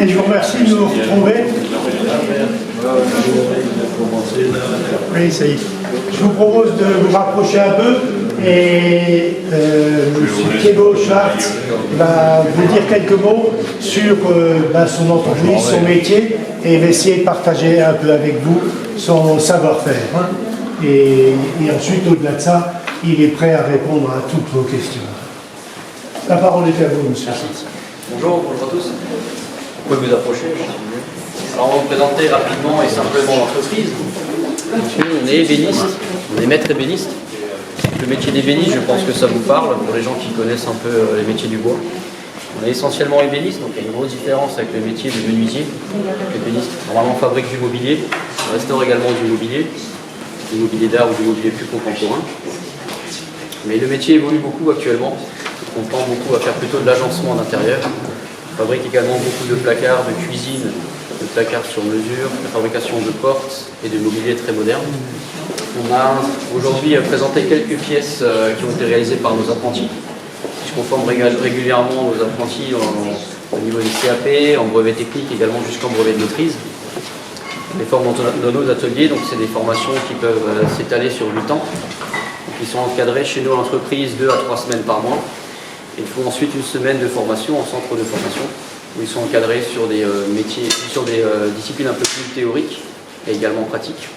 Et je vous remercie de nous retrouver. Oui, ça y est. Je vous propose de vous rapprocher un peu et M. Thibaut Schwartz va vous dire quelques mots sur son entreprise, son métier, et va essayer de partager un peu avec vous son savoir-faire. Et ensuite, au-delà de ça, il est prêt à répondre à toutes vos questions. La parole est à vous, monsieur. Merci. Bonjour à tous. Vous pouvez vous approcher. Alors, on va vous présenter rapidement et simplement l'entreprise. On est ébéniste, on est maître ébéniste. Le métier d'ébéniste, je pense que ça vous parle pour les gens qui connaissent un peu les métiers du bois. On est essentiellement ébéniste, donc il y a une grosse différence avec le métier de menuisier. L'ébéniste, normalement, fabrique du mobilier, on restaure également du mobilier d'art ou du mobilier plus contemporain. Mais le métier évolue beaucoup actuellement. On tend beaucoup à faire plutôt de l'agencement en intérieur. On fabrique également beaucoup de placards, de cuisine, de placards sur mesure, de fabrication de portes et de mobilier très moderne. On a aujourd'hui présenté quelques pièces qui ont été réalisées par nos apprentis. On forme régulièrement nos apprentis au niveau des CAP, en brevet technique, également jusqu'en brevet de maîtrise. On les forme dans nos ateliers, donc c'est des formations qui peuvent s'étaler sur 8 ans. Ils sont encadrés chez nous à l'entreprise 2 à 3 semaines par mois. Ils font ensuite une semaine de formation en centre de formation, où ils sont encadrés sur des métiers, sur des disciplines un peu plus théoriques et également pratiques.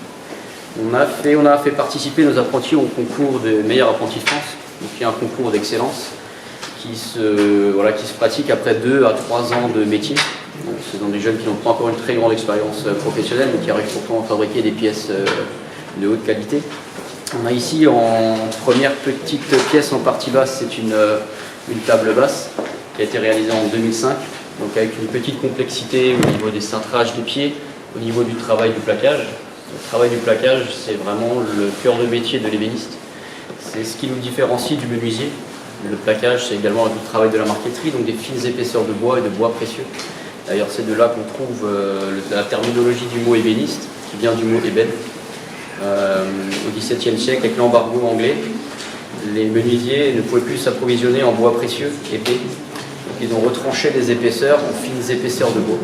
On a fait participer nos apprentis au concours de meilleurs apprentis de France, donc il y a un concours d'excellence qui se pratique après 2 à 3 ans de métier. Ce sont des jeunes qui n'ont pas encore une très grande expérience professionnelle, mais qui arrivent pourtant à fabriquer des pièces de haute qualité. On a ici en première petite pièce en partie basse, c'est une table basse qui a été réalisée en 2005, donc avec une petite complexité au niveau des cintrages des pieds, au niveau du travail du plaquage. Le travail du plaquage, c'est vraiment le cœur de métier de l'ébéniste. C'est ce qui nous différencie du menuisier. Le plaquage, c'est également le travail de la marqueterie, donc des fines épaisseurs de bois et de bois précieux. D'ailleurs, c'est de là qu'on trouve la terminologie du mot ébéniste, qui vient du mot ébène. Au XVIIe siècle, avec l'embargo anglais, les menuisiers ne pouvaient plus s'approvisionner en bois précieux, épais. Donc ils ont retranché les épaisseurs en fines épaisseurs de bois.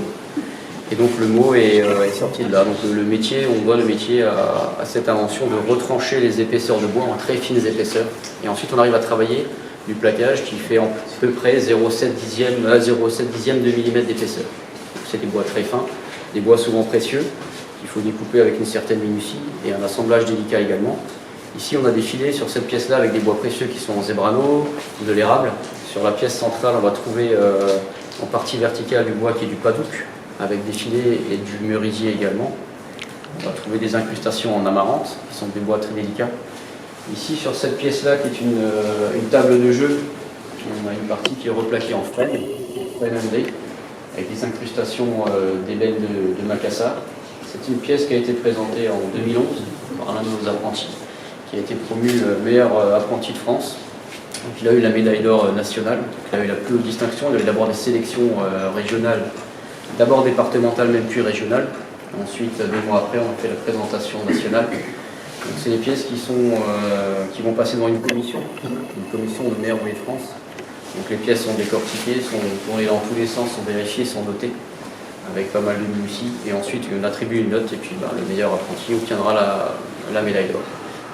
Et donc le mot est sorti de là. Donc le métier, on doit le métier à cette invention de retrancher les épaisseurs de bois en très fines épaisseurs. Et ensuite on arrive à travailler du plaquage qui fait à peu près 0,7 dixième de millimètre d'épaisseur. C'est des bois très fins, des bois souvent précieux, qu'il faut découper avec une certaine minutie et un assemblage délicat également. Ici, on a des filets sur cette pièce-là avec des bois précieux qui sont en zébrano, de l'érable. Sur la pièce centrale, on va trouver en partie verticale du bois qui est du padouk, avec des filets et du merisier également. On va trouver des incrustations en amarante, qui sont des bois très délicats. Ici, sur cette pièce-là, qui est une table de jeu, on a une partie qui est replaquée en frêne ondée, avec des incrustations d'ébène de Macassar. C'est une pièce qui a été présentée en 2011 par l'un de nos apprentis, qui a été promu le meilleur apprenti de France. Donc, il a eu la médaille d'or nationale, il a eu la plus haute distinction, il a eu d'abord des sélections régionales, d'abord départementales, même puis régionales. Ensuite, 2 mois après, on a fait la présentation nationale. C'est des pièces qui vont passer devant une commission de meilleur ouvrier de France. Donc les pièces sont décortiquées, sont tournées dans tous les sens, sont vérifiées, sont notées, avec pas mal de minutie. Et ensuite, on attribue une note et puis le meilleur apprenti obtiendra la médaille d'or.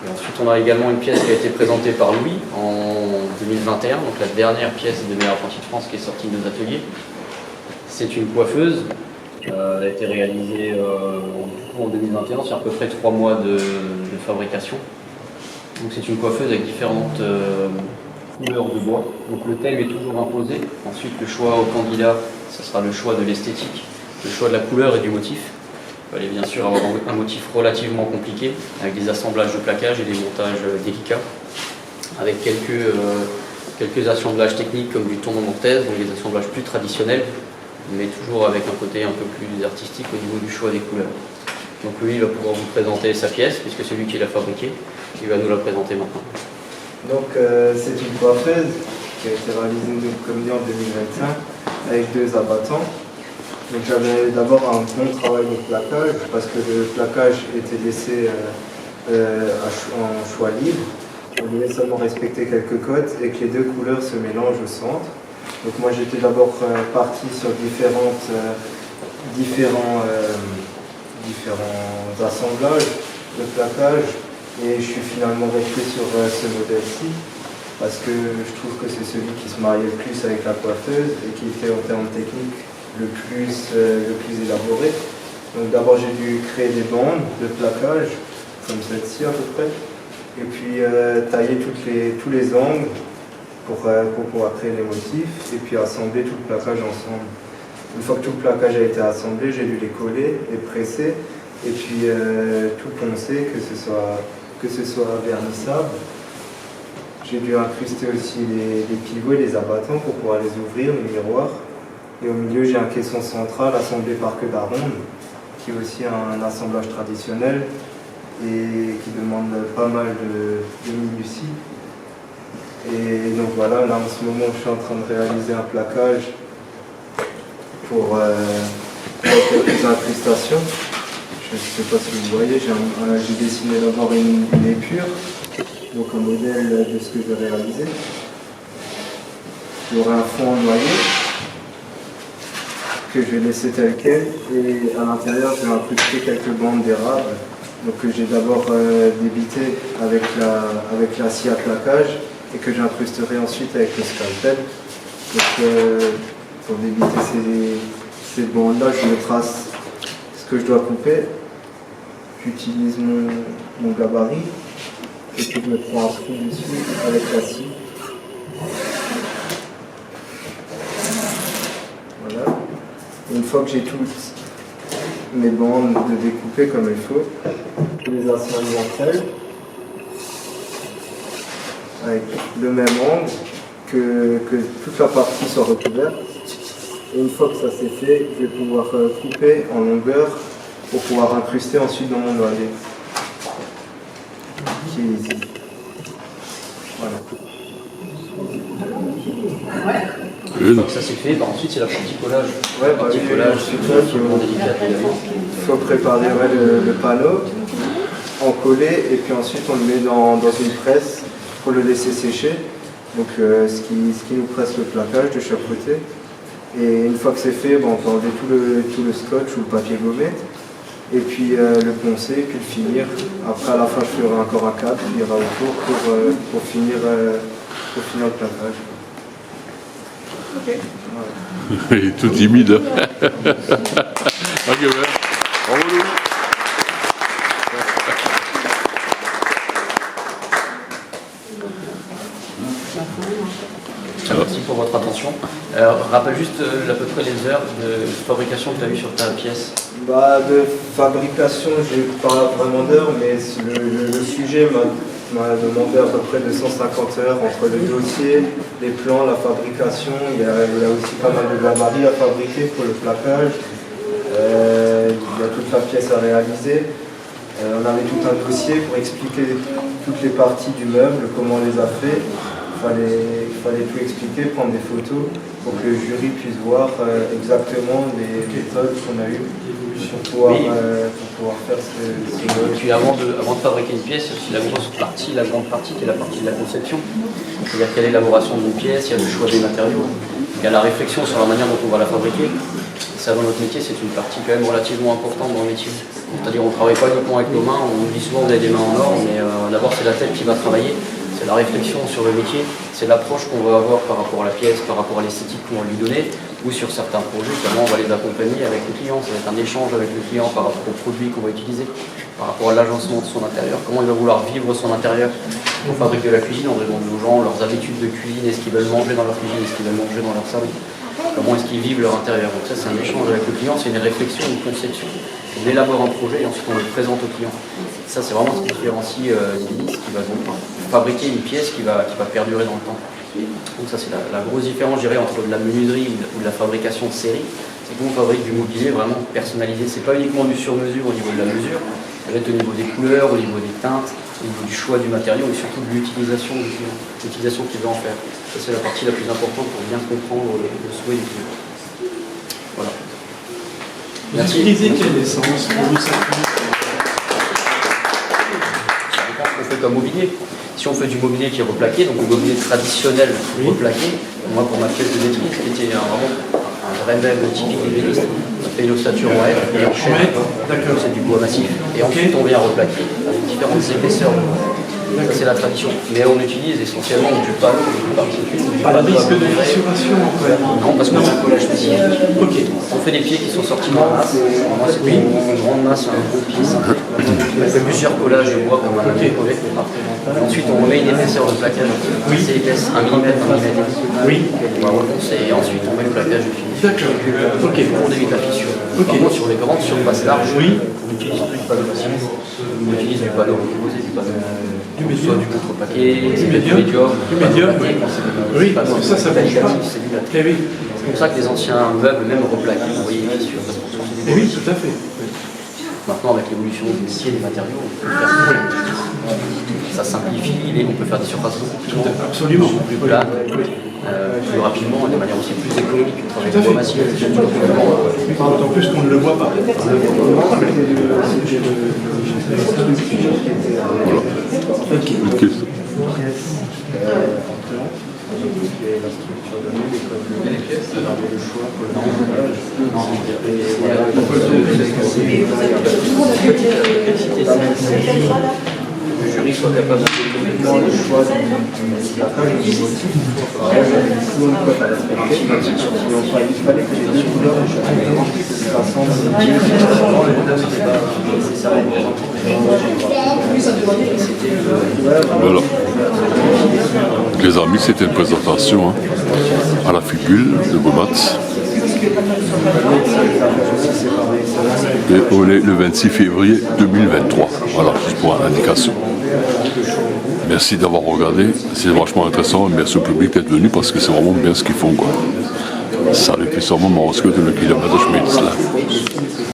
Et ensuite, on a également une pièce qui a été présentée par Louis en 2021, donc la dernière pièce de meilleur apprenti de France qui est sortie de nos ateliers. C'est une coiffeuse. Elle a été réalisée en 2021 sur à peu près 3 mois de fabrication. Donc c'est une coiffeuse avec différentes couleurs de bois. Donc le thème est toujours imposé. Ensuite le choix au candidat, ce sera le choix de l'esthétique, le choix de la couleur et du motif. Il fallait bien sûr avoir un motif relativement compliqué, avec des assemblages de plaquage et des montages délicats, avec quelques assemblages techniques comme du tournon mortaise, donc des assemblages plus traditionnels, mais toujours avec un côté un peu plus artistique au niveau du choix des couleurs. Donc lui, il va pouvoir vous présenter sa pièce, puisque c'est lui qui l'a fabriquée. Il va nous la présenter maintenant. Donc c'est une coiffeuse qui a été réalisée comme dit en 2025 avec 2 abattants. Donc j'avais d'abord un bon travail de plaquage parce que le plaquage était laissé en choix libre. On devait seulement respecter quelques codes et que les 2 couleurs se mélangent au centre. Donc moi j'étais d'abord parti sur différents assemblages de plaquage et je suis finalement resté sur ce modèle-ci parce que je trouve que c'est celui qui se mariait le plus avec la coiffeuse et qui était en termes techniques le plus élaboré. Donc d'abord j'ai dû créer des bandes de plaquage, comme celle-ci à peu près, et puis tailler tous les angles pour pouvoir créer les motifs, et puis assembler tout le plaquage ensemble. Une fois que tout le plaquage a été assemblé, j'ai dû les coller, les presser, et puis tout poncer, que ce soit vernissable. J'ai dû incruster aussi les pivots et les abattants pour pouvoir les ouvrir, les miroirs. Et au milieu, j'ai un caisson central assemblé par queue d'aronde, qui est aussi un assemblage traditionnel et qui demande pas mal de minutie. Et donc voilà, là en ce moment, je suis en train de réaliser un plaquage pour quelques incrustations. Je ne sais pas si vous voyez, j'ai dessiné d'abord une épure, donc un modèle de ce que je vais réaliser. J'aurai un fond en noyer que je vais laisser tel quel, et à l'intérieur je vais incruster quelques bandes d'érable, donc que j'ai d'abord débité avec la scie à plaquage et que j'incrusterai ensuite avec le scalpel. Donc pour débiter ces bandes là, je me trace ce que je dois couper, j'utilise mon gabarit et puis je me prends un trou dessus avec la scie. Voilà. Une fois que j'ai toutes mes bandes de découper comme il faut, je les assemble entre elles avec le même angle, que toute la partie soit recouverte. Et une fois que ça c'est fait, je vais pouvoir couper en longueur pour pouvoir incruster ensuite dans mon noyer, qui est ici. Voilà. Une fois que ça c'est fait, ensuite c'est la partie collage. Ouais, la partie collage, c'est vraiment délicat également. Il faut préparer le panneau, en coller, et puis ensuite on le met dans une presse pour le laisser sécher. Donc ce qui nous presse le plaquage de chaque côté. Et une fois que c'est fait, on peut enlever tout le scotch ou le papier gommé. Et puis le poncer, puis le finir. Après à la fin je ferai encore un cadre qui ira autour pour finir le plaquage. Ok. Voilà. Il est tout timide. Ok, ben, bravo Louis. Merci pour votre attention. Rappelle juste à peu près les heures de fabrication que tu as eues sur ta pièce. De fabrication, j'ai pas vraiment d'heures, mais le sujet m'a demandé à peu près 250 heures entre le dossier, les plans, la fabrication. Il y a aussi pas mal de gabarits à fabriquer pour le plaquage. Il y a toute la pièce à réaliser. On avait tout un dossier pour expliquer toutes les parties du meuble, comment on les a fait. Il fallait tout expliquer, prendre des photos pour que le jury puisse voir exactement les méthodes qu'on a eues pour pouvoir faire ce Et puis avant de fabriquer une pièce, il y a aussi la grosse partie, la grande partie qui est la partie de la conception. C'est-à-dire qu'il y a l'élaboration d'une pièce, il y a le choix des matériaux, il y a la réflexion sur la manière dont on va la fabriquer. Ça, dans notre métier, c'est une partie quand même relativement importante dans le métier. C'est-à-dire qu'on ne travaille pas uniquement avec nos mains, on dit souvent vous avez des mains en or, mais d'abord c'est la tête qui va travailler. C'est la réflexion sur le métier, c'est l'approche qu'on va avoir par rapport à la pièce, par rapport à l'esthétique qu'on va lui donner, ou sur certains projets, comment on va les accompagner avec le client. Ça va être un échange avec le client par rapport aux produits qu'on va utiliser, par rapport à l'agencement de son intérieur, comment il va vouloir vivre son intérieur. On fabrique de la cuisine, on demande aux gens leurs habitudes de cuisine, est-ce qu'ils veulent manger dans leur cuisine, est-ce qu'ils veulent manger dans leur salon, comment est-ce qu'ils vivent leur intérieur. Donc ça c'est un échange avec le client, c'est une réflexion, une conception. On élabore un projet et ensuite on le présente au client. Ça c'est vraiment ce qui différencie Ébéniste, qui va donc fabriquer une pièce qui va perdurer dans le temps. Donc ça c'est la grosse différence, je dirais, entre de la menuiserie ou de la fabrication de série. C'est qu'on fabrique du mobilier vraiment personnalisé. C'est pas uniquement du sur-mesure au niveau de la mesure, ça va être au niveau des couleurs, au niveau des teintes, au niveau du choix du matériau et surtout de l'utilisation du client, l'utilisation qu'il veut en faire. Ça c'est la partie la plus importante pour bien comprendre le souhait du client. Voilà. Vous utilisez quelle essence pour vous s'appuyer? On fait comme mobilier. Si on fait du mobilier qui est replaqué, donc le mobilier traditionnel replaqué, moi pour ma pièce de maîtrise, qui était vraiment un vrai meuble typique ébéniste, on fait l'ossature en F et en chaîne, c'est du bois massif. Et ensuite on vient replaquer avec différentes épaisseurs. Ça, c'est la tradition. Mais on utilise essentiellement du panneau, du particules. Pas le risque de fissuration en fait. Non, parce qu'on a un collage spécifique. Ok. On fait des pieds qui sont sortis de la masse. Moi, c'est une grande masse, un gros pied simple. On fait plusieurs collages de bois comme un brevet. Ensuite, on remet une épaisseur de plaquage assez épaisse, 1 mm, 1 mm. Oui. On va reponcer et ensuite on met le plaquage de finition. D'accord. Ok. Pour éviter la fissure. Ok. Par contre, sur les grandes surfaces larges, Oui. on utilise plus du panneau massif. On utilise du panneau composé, du panneau. Du médium. Soit du contreplaqué, Du médium. du médium, oui. Oui, pas parce que ça bouge pas. c'est du latex. Eh oui. C'est pour ça que les anciens meubles, même replaqués, vous voyez les fissures. Eh oui, tout à fait. Maintenant, avec l'évolution du métier et des matériaux, on peut faire ça simplifie, on peut faire des surfaces beaucoup plus grandes, Absolument. plus plates, plus rapidement, et de manière aussi plus économique que travailler Tout à avec fait. bois massif. D'autant plus qu'on ne le voit pas. Ok. Le jury soit capable de Dans le choix du placage, du motif, toujours une cote à respecter. Il fallait que les deux couleurs de chaque Voilà. Les amis, c'était une présentation hein, à la figure de Bomat. Et on est le 26 février 2023. Voilà, juste pour l'indication. Merci d'avoir regardé, c'est vachement intéressant. Merci au public d'être venu parce que c'est vraiment bien ce qu'ils font. Quoi. Ça a été sûrement mon de le kilomètre de chemin.